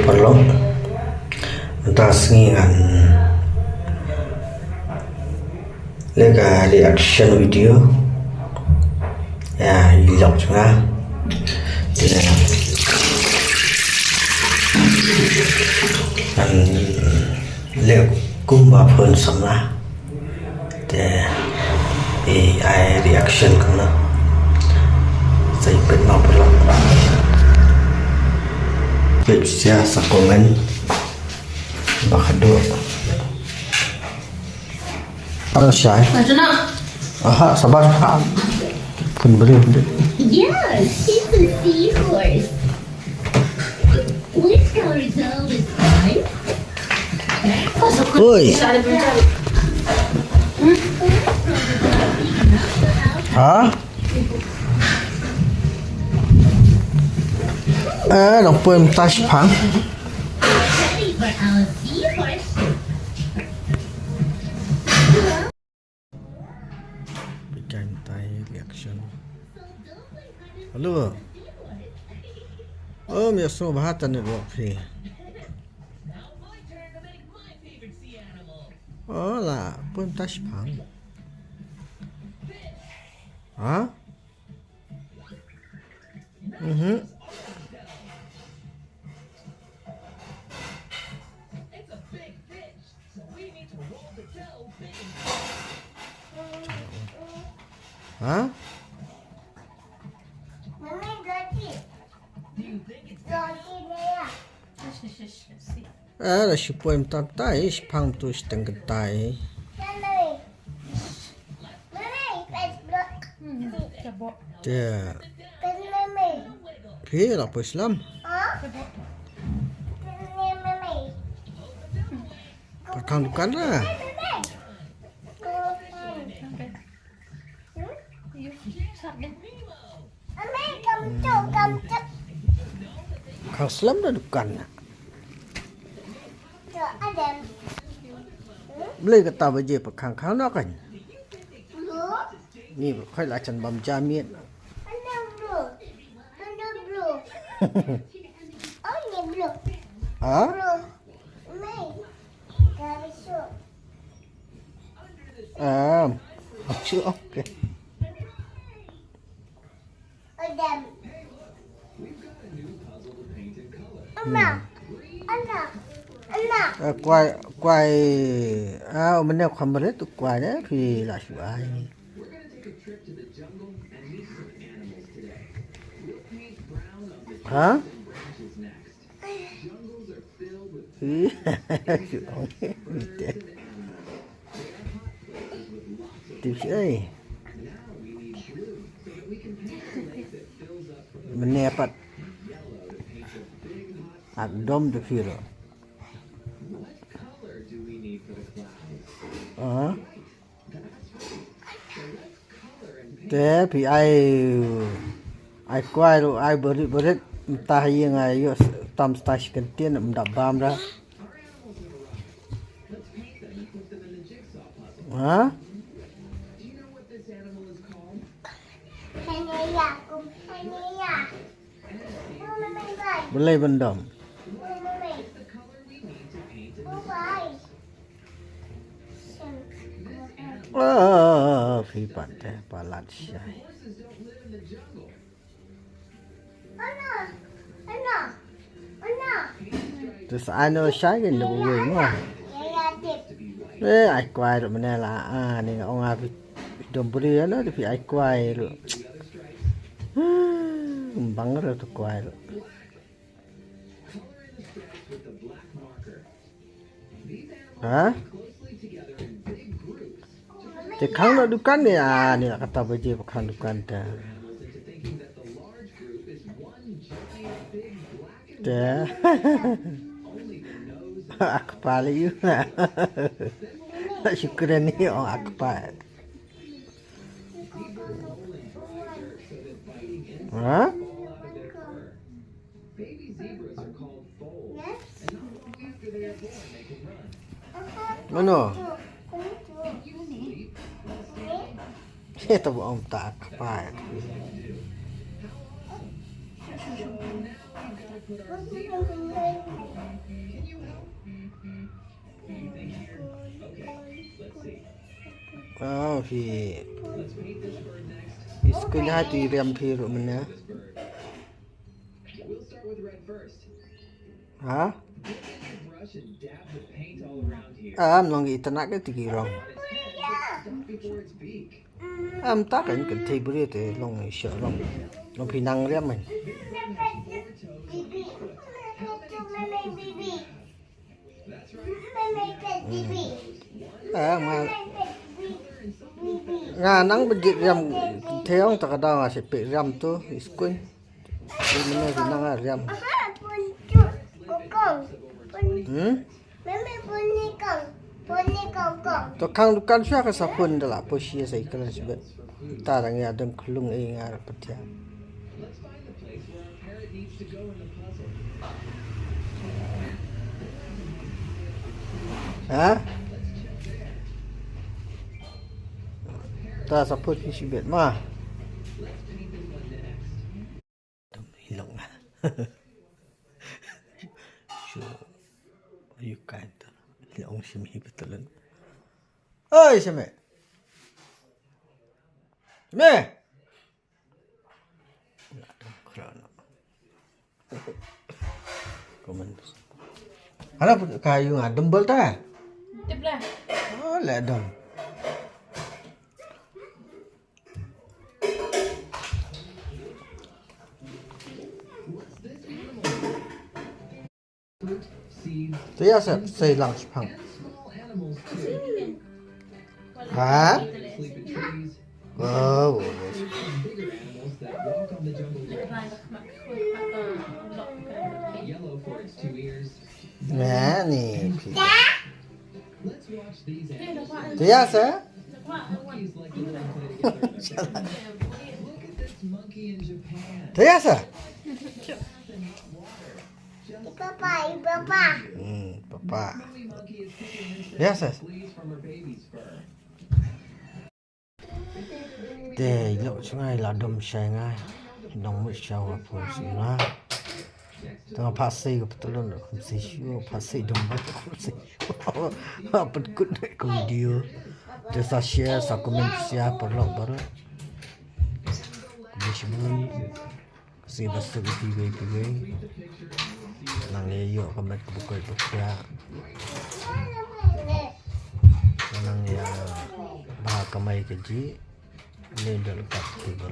perlu tas ngan lega reaction video ya ilok juga dan le kumba phun samla de AI reaction kana sai pet ma perlu Pepsia sa komen bakado. Ano siya? Aha, sabar. Pun beri. Yes, it's a seahorse. Which color is all this time? Oi. Hả? Đọc quên touch phẳng. Ready for our seahorse? Bikin tay reaction. Halo. Oh, mi so bahatan ni buat fi. Oh lah, pun touch phẳng. Hả? Hả? Là sự poem tam tay, phang tu steng tay. Dia. Phi là Islam. Pakang dukan lah. Kang Islam dah dukan. Beli kata baje pakang kang nak kan. Ni khoi la chan bam jamiat. Hả? À, học chữ ok. Quay mình đeo không biết tụi quay đấy thì là sự ai hả? Tiếp chơi mình nè bắt đom được phi rồi thế thì ai quay rồi ai bớt ta yang ayo tam stash kentian mendap bam dah hả boleh bendam phi pantai palat syai terus ano syai kan lu gue mah ai quay rồi mình là này ông abi đồng beri nó thì ai quay rồi băng rồi tụi quay rồi hả thì khang nó dukan ni ni kata baje khang dukan ta dah akpal you lah syukuran ni orang akpal hả mana Itu ông tak apa. Thì school hai tùy rem phi rồi mình nè. Hả? Lòng nghĩ tao cái tùy rong. Tác ảnh cần thấy bữa thì lòng sợ lòng phi năng rem mình. Mà nắng bên dịch rem theo tak ada sẽ bị rem tu school. Ini mana nang rem. To kang dukan siya ka sapun dala po siya sa ikalas bet. Tarang ya dang kulung ay nga patya. Ha? Ta sapun si bet ma. Hilong na. Sure. You can't. Hilong si mi betulan. Oi, Seme. Seme. Komentar. Ana kayu dembel ta? Dembel. Oh, le dom. Thế à sẽ xây lăng phẳng. Hả? Wow. Nè nè. Thế à sẽ? Thế à sẽ? Papa. Papa. Biasa. Để lộ sungai là đầm say ngay, đồng một sao là phun xịn na. Tengah pasai ke betul lah, không say sure pasai đầm bắt không say sure. Apa ikut naik ke video, dia sa share, sa komen share perlu baru. Kemudian si basta ke pigay. Nang iyo kamat bukoy bukya. Nang ya bah kamay kaji. Ini dah lepas tiba.